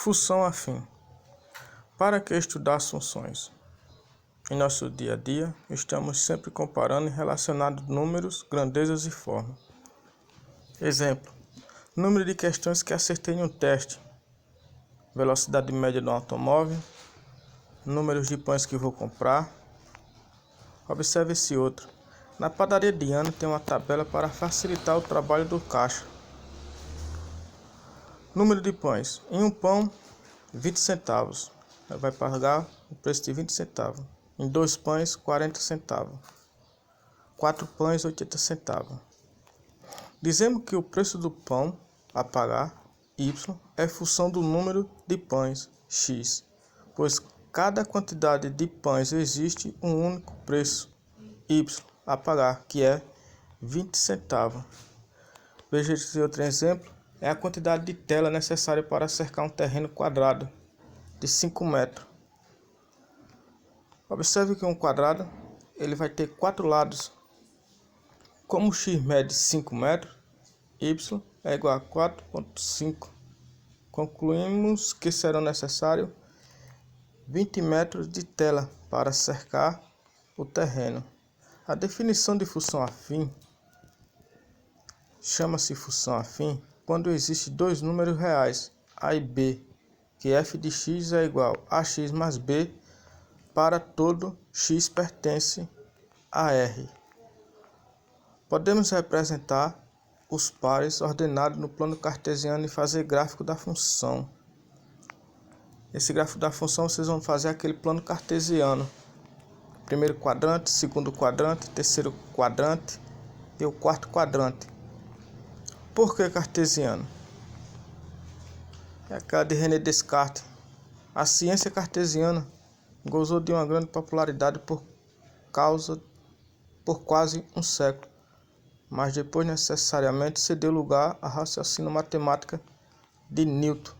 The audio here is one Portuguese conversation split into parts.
Função afim. Para que estudar as funções? Em nosso dia a dia, estamos sempre comparando e relacionando números, grandezas e formas. Exemplo: número de questões que acertei em um teste, velocidade média do automóvel, números de pães que vou comprar. Observe esse outro. Na padaria de Ana tem uma tabela para facilitar o trabalho do caixa. Número de pães. Em um pão, 20 centavos. Vai pagar o preço de 20 centavos. Em 2 pães, 40 centavos. 4 pães, 80 centavos. Dizemos que o preço do pão a pagar, Y, é função do número de pães, X, pois cada quantidade de pães existe um único preço, Y, a pagar, que é 20 centavos. Veja esse outro exemplo. É a quantidade de tela necessária para cercar um terreno quadrado de 5 metros. Observe que um quadrado ele vai ter 4 lados. Como x mede 5 metros, y é igual a 4,5. Concluímos que serão necessários 20 metros de tela para cercar o terreno. A definição de função afim chama-se função afim quando existem dois números reais, a e b, que f de x é igual a x mais b para todo x pertence a R. Podemos representar os pares ordenados no plano cartesiano e fazer gráfico da função. Esse gráfico da função vocês vão fazer aquele plano cartesiano. Primeiro quadrante, segundo quadrante, terceiro quadrante e o quarto quadrante. Por que cartesiano? É aquela de René Descartes. A ciência cartesiana gozou de uma grande popularidade por quase um século, mas depois necessariamente cedeu lugar ao raciocínio matemático de Newton.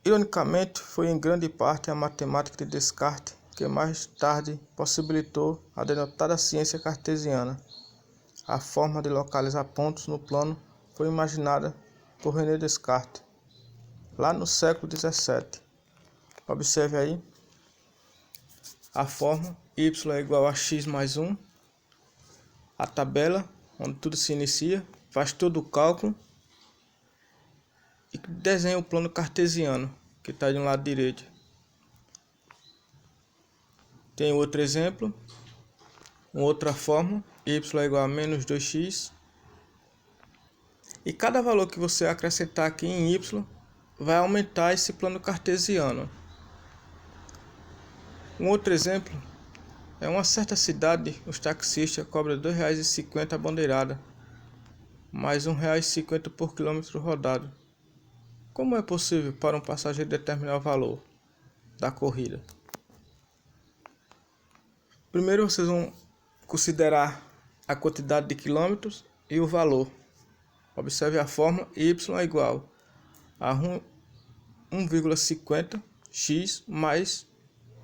Ironicamente, foi em grande parte a matemática de Descartes que mais tarde possibilitou a denotada ciência cartesiana. A forma de localizar pontos no plano foi imaginada por René Descartes, lá no século XVII. Observe aí a forma y é igual a x mais 1, a tabela onde tudo se inicia, faz todo o cálculo e desenha o plano cartesiano que está de um lado direito. Tem outro exemplo, uma outra forma, y é igual a menos 2x, e cada valor que você acrescentar aqui em y vai aumentar esse plano cartesiano. Um outro exemplo é uma certa cidade, os taxistas cobram R$ 2,50 a bandeirada, mais R$ 1,50 por quilômetro rodado. Como é possível para um passageiro determinar o valor da corrida? Primeiro vocês vão considerar a quantidade de quilômetros e o valor. Observe a fórmula, y é igual a 1,50 x mais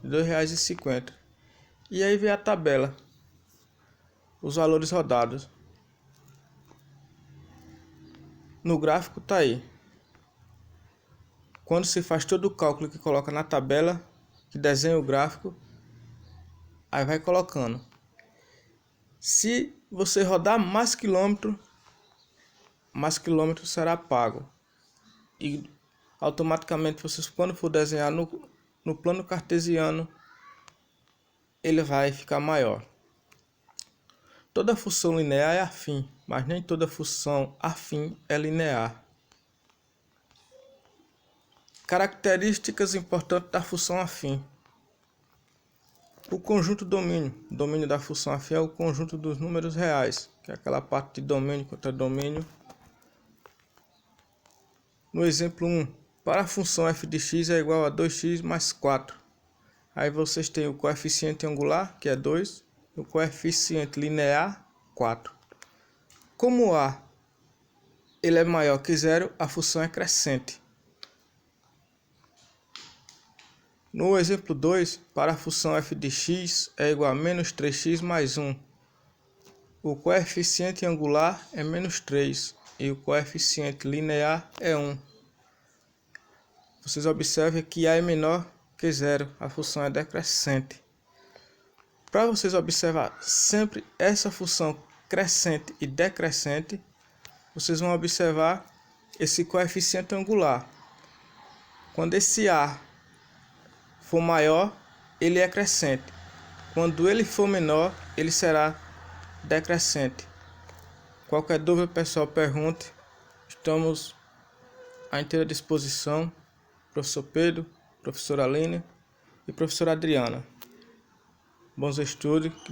R$ 2,50. E aí vem a tabela, os valores rodados. No gráfico está aí. Quando se faz todo o cálculo que coloca na tabela, que desenha o gráfico, aí vai colocando. Se você rodar mais quilômetro será pago. E automaticamente, vocês, quando for desenhar no plano cartesiano, ele vai ficar maior. Toda função linear é afim, mas nem toda função afim é linear. Características importantes da função afim. O conjunto domínio. O domínio da função afim é o conjunto dos números reais, que é aquela parte de domínio contra domínio. No exemplo 1, para a função f de x é igual a 2x mais 4. Aí vocês têm o coeficiente angular, que é 2, e o coeficiente linear, 4. Como A ele é maior que 0, a função é crescente. No exemplo 2, para a função f de x é igual a menos 3x mais 1. O coeficiente angular é menos 3 e o coeficiente linear é 1. vocês observem que A é menor que zero, a função é decrescente. Para vocês observar sempre essa função crescente e decrescente, vocês vão observar esse coeficiente angular. Quando esse A for maior, ele é crescente. Quando ele for menor, ele será decrescente. Qualquer dúvida, pessoal, pergunte. Estamos à inteira disposição. Professor Pedro, professora Aline e professora Adriana. Bons estudos. Que Deus